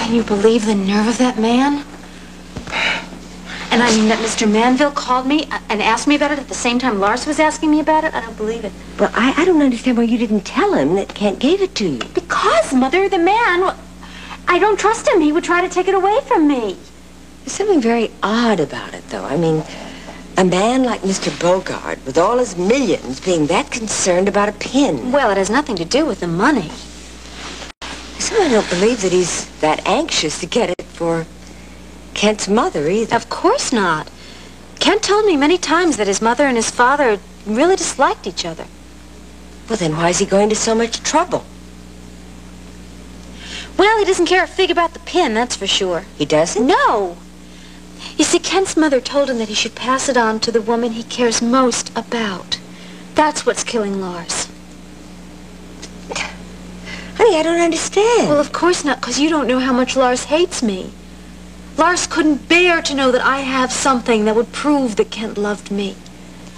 Can you believe the nerve of that man? And I mean that Mr. Manville called me and asked me about it at the same time Lars was asking me about it? I don't believe it. Well, I don't understand why you didn't tell him that Kent gave it to you. Because, Mother, the man, I don't trust him. He would try to take it away from me. There's something very odd about it, though. I mean, a man like Mr. Bogart, with all his millions, being that concerned about a pin. Well, it has nothing to do with the money. I somehow don't believe that he's that anxious to get it for Kent's mother, either. Of course not. Kent told me many times that his mother and his father really disliked each other. Well, then why is he going to so much trouble? Well, he doesn't care a fig about the pin, that's for sure. He doesn't? No. You see, Kent's mother told him that he should pass it on to the woman he cares most about. That's what's killing Lars. Honey, I don't understand. Well, of course not, because you don't know how much Lars hates me. Lars couldn't bear to know that I have something that would prove that Kent loved me.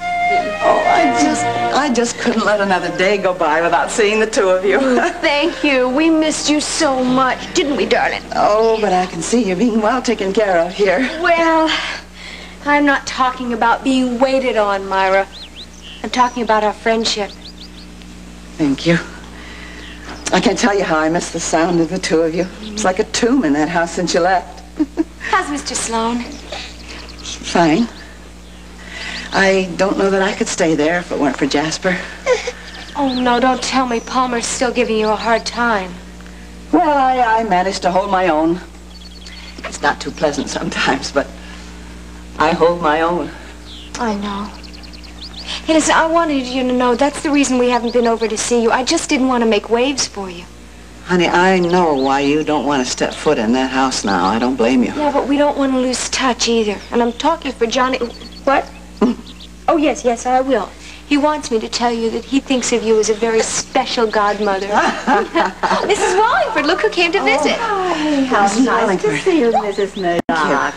Oh, I just couldn't let another day go by without seeing the two of you. Thank you. We missed you so much, didn't we, darling? Oh, but I can see you're being well taken care of here. Well, I'm not talking about being waited on, Myra. I'm talking about our friendship. Thank you. I can't tell you how I miss the sound of the two of you. It's like a tomb in that house since you left. How's Mr. Sloan? Fine. I don't know that I could stay there if it weren't for Jasper. Oh, no, don't tell me Palmer's still giving you a hard time. Well, I managed to hold my own. It's not too pleasant sometimes, but I hold my own. I know. Hey, listen, I wanted you to know that's the reason we haven't been over to see you. I just didn't want to make waves for you. Honey, I know why you don't want to step foot in that house now. I don't blame you. Yeah, but we don't want to lose touch either. And I'm talking for Johnny. What? Oh, yes, I will. He wants me to tell you that he thinks of you as a very special godmother. Mrs. Wallingford, look who came to visit. Hi, how nice to see you, Mrs. Murdoch.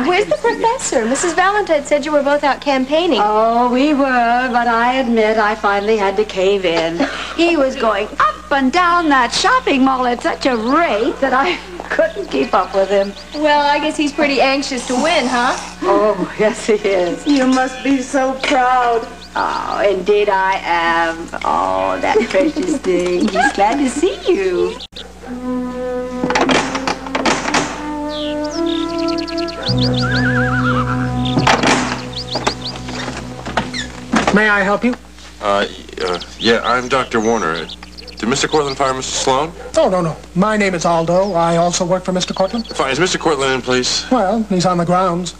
Where's the professor? Mrs. Valentine said you were both out campaigning. Oh, we were, but I admit I finally had to cave in. He was going up and down that shopping mall at such a rate that I couldn't keep up with him. Well, I guess he's pretty anxious to win, huh? Oh, yes, he is. You must be so proud. Oh, indeed I am. Oh, that precious thing. He's glad to see you. May I help you? Yeah, I'm Dr. Warner. Did Mr. Cortland fire Mr. Sloan? Oh, no. My name is Aldo. I also work for Mr. Cortland. Fine. Is Mr. Cortland in, please? Well, he's on the grounds.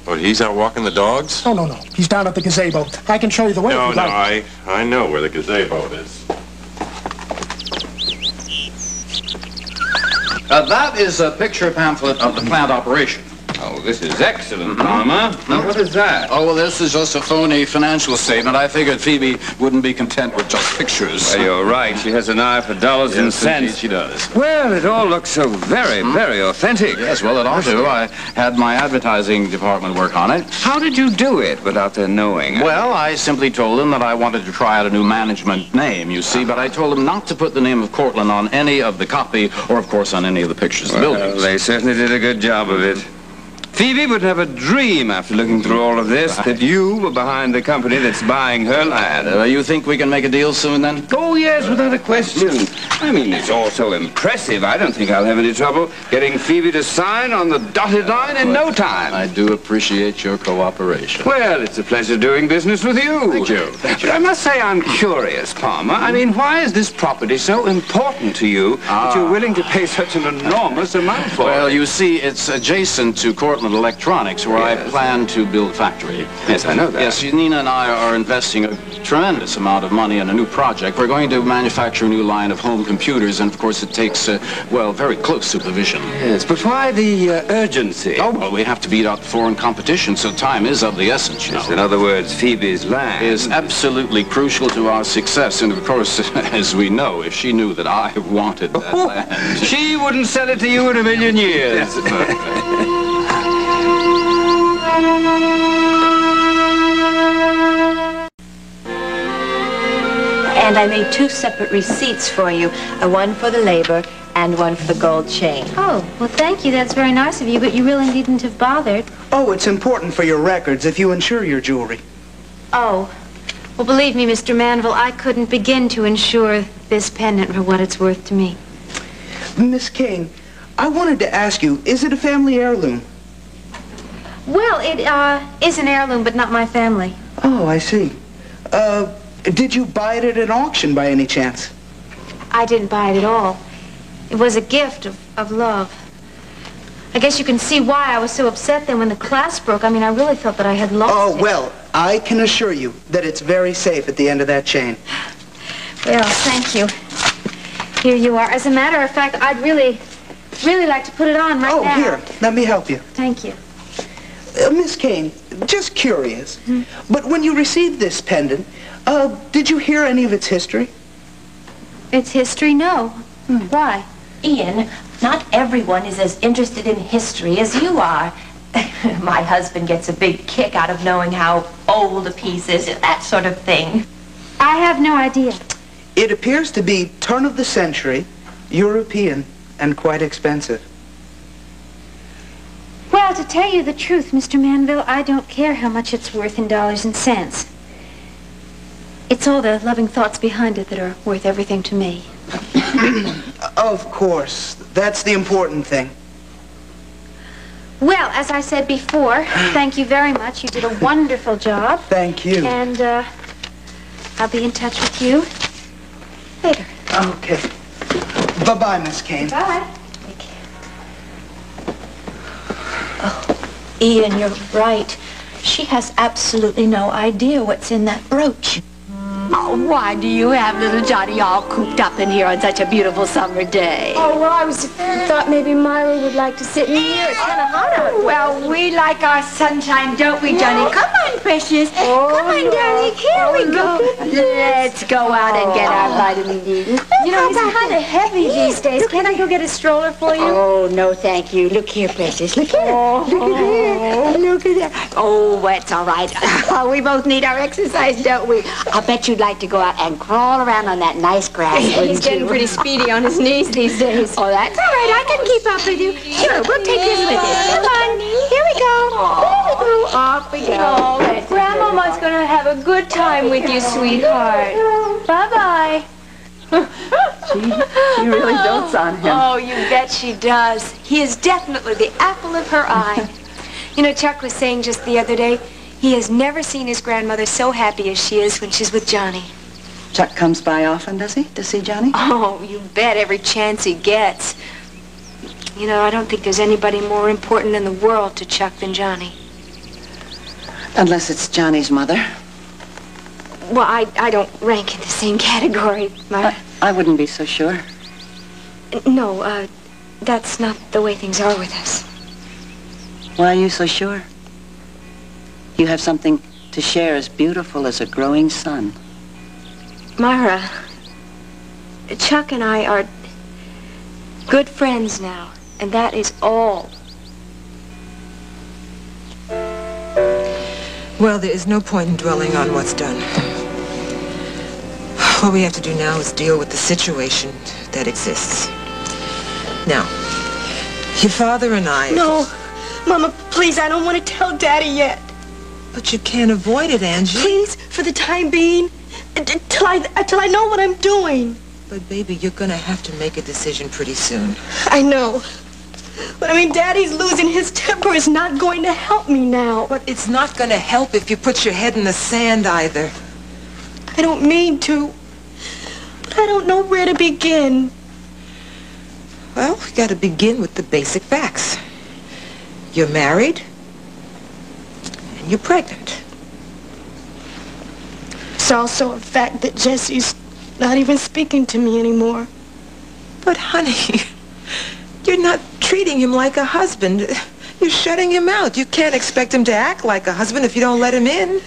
Oh, he's out walking the dogs? Oh, no. He's down at the gazebo. I can show you the way if you'd like. I know where the gazebo is. That is a picture pamphlet of the plant operation. Oh, this is excellent, Palmer. Now, what is that? Oh, well, this is just a phony financial statement. I figured Phoebe wouldn't be content with just pictures. Well, you're right. She has an eye for dollars and cents. She does. Well, it all looks so very, very authentic. Yes, well, it ought to. I had my advertising department work on it. How did you do it without their knowing? Well, I simply told them that I wanted to try out a new management name, you see, but I told them not to put the name of Cortland on any of the copy or, of course, on any of the pictures of the buildings. They certainly did a good job of it. Phoebe would never dream, after looking through all of this, that you were behind the company that's buying her land. You think we can make a deal soon, then? Oh, yes, without a question. I mean, it's all so impressive. I don't think I'll have any trouble getting Phoebe to sign on the dotted line in no time. I do appreciate your cooperation. Well, it's a pleasure doing business with you. Thank you. Thank you. But I must say I'm curious, Palmer. I mean, why is this property so important to you that you're willing to pay such an enormous amount for it? Well, you see, it's adjacent to Cortland Electronics, where I plan to build a factory. Yes, I know that. Yes, Nina and I are investing a tremendous amount of money in a new project. We're going to manufacture a new line of home computers, and of course it takes, well, very close supervision. Yes, but why the urgency? Oh, well, we have to beat out the foreign competition, so time is of the essence, you know. In other words, Phoebe's land is absolutely crucial to our success, and of course, as we know, if she knew that I wanted that land... She wouldn't sell it to you in a million years. And I made 2 separate receipts for you, one for the labor and one for the gold chain. Oh, well, thank you. That's very nice of you, but you really needn't have bothered. Oh, it's important for your records if you insure your jewelry. Oh. Well, believe me, Mr. Manville, I couldn't begin to insure this pendant for what it's worth to me. Miss Kane, I wanted to ask you, is it a family heirloom? Well, it is an heirloom, but not my family. Oh, I see. Did you buy it at an auction by any chance? I didn't buy it at all. It was a gift of love. I guess you can see why I was so upset then when the class broke. I mean, I really felt that I had lost it. Oh, well, I can assure you that it's very safe at the end of that chain. Well, thank you. Here you are. As a matter of fact, I'd really like to put it on right now. Oh, here, let me help you. Thank you. Miss Kane, just curious, but when you received this pendant, did you hear any of its history? Its history? No. Why? Ian, not everyone is as interested in history as you are. My husband gets a big kick out of knowing how old a piece is, that sort of thing. I have no idea. It appears to be turn of the century, European, and quite expensive. Well, to tell you the truth, Mr. Manville, I don't care how much it's worth in dollars and cents. It's all the loving thoughts behind it that are worth everything to me. Of course. That's the important thing. Well, as I said before, thank you very much. You did a wonderful job. Thank you. And I'll be in touch with you later. Okay. Bye-bye, Miss Kane. Bye. Oh, Ian, you're right. She has absolutely no idea what's in that brooch. Oh, why do you have little Johnny all cooped up in here on such a beautiful summer day? Oh, well, I thought maybe Myra would like to sit in here. It's kind of hot out. Well, we like our sunshine, don't we, Johnny? Come on, precious. Come on, darling. Here we go. Let's go out and get our vitamin D. You know, he's kind of heavy these days. Can't I go get a stroller for you? Oh, no, thank you. Look here, precious. Look here. Look at here. Look at that. Oh, that's all right. We both need our exercise, don't we? I bet you'd like to go out and crawl around on that nice grass, He's getting pretty speedy on his knees these days. Oh, that's all right. I can keep up with you. Sure, we'll take this with us. Come on. Here we go. There we go. Off we go. Oh, Grandmama's going to have a good time with you, sweetheart. Bye-bye. She really dotes on him. Oh, you bet she does. He is definitely the apple of her eye. You know, Chuck was saying just the other day, he has never seen his grandmother so happy as she is when she's with Johnny. Chuck comes by often, does he, to see Johnny? Oh, you bet, every chance he gets. You know, I don't think there's anybody more important in the world to Chuck than Johnny. Unless it's Johnny's mother. Well, I don't rank in the same category, Myra. I wouldn't be so sure. No, that's not the way things are with us. Why are you so sure? You have something to share as beautiful as a growing sun. Myra, Chuck and I are good friends now, and that is all. Well, there is no point in dwelling on what's done. All we have to do now is deal with the situation that exists. Now, your father and I... No, Mama, please, I don't want to tell Daddy yet. But you can't avoid it, Angie. Please, for the time being, till I know what I'm doing. But, baby, you're gonna have to make a decision pretty soon. I know. But, I mean, Daddy's losing his temper is not going to help me now. But it's not gonna help if you put your head in the sand, either. I don't mean to. But I don't know where to begin. Well, you gotta begin with the basic facts. You're married, and you're pregnant. It's also a fact that Jesse's not even speaking to me anymore. But, honey, you're not treating him like a husband. You're shutting him out. You can't expect him to act like a husband if you don't let him in.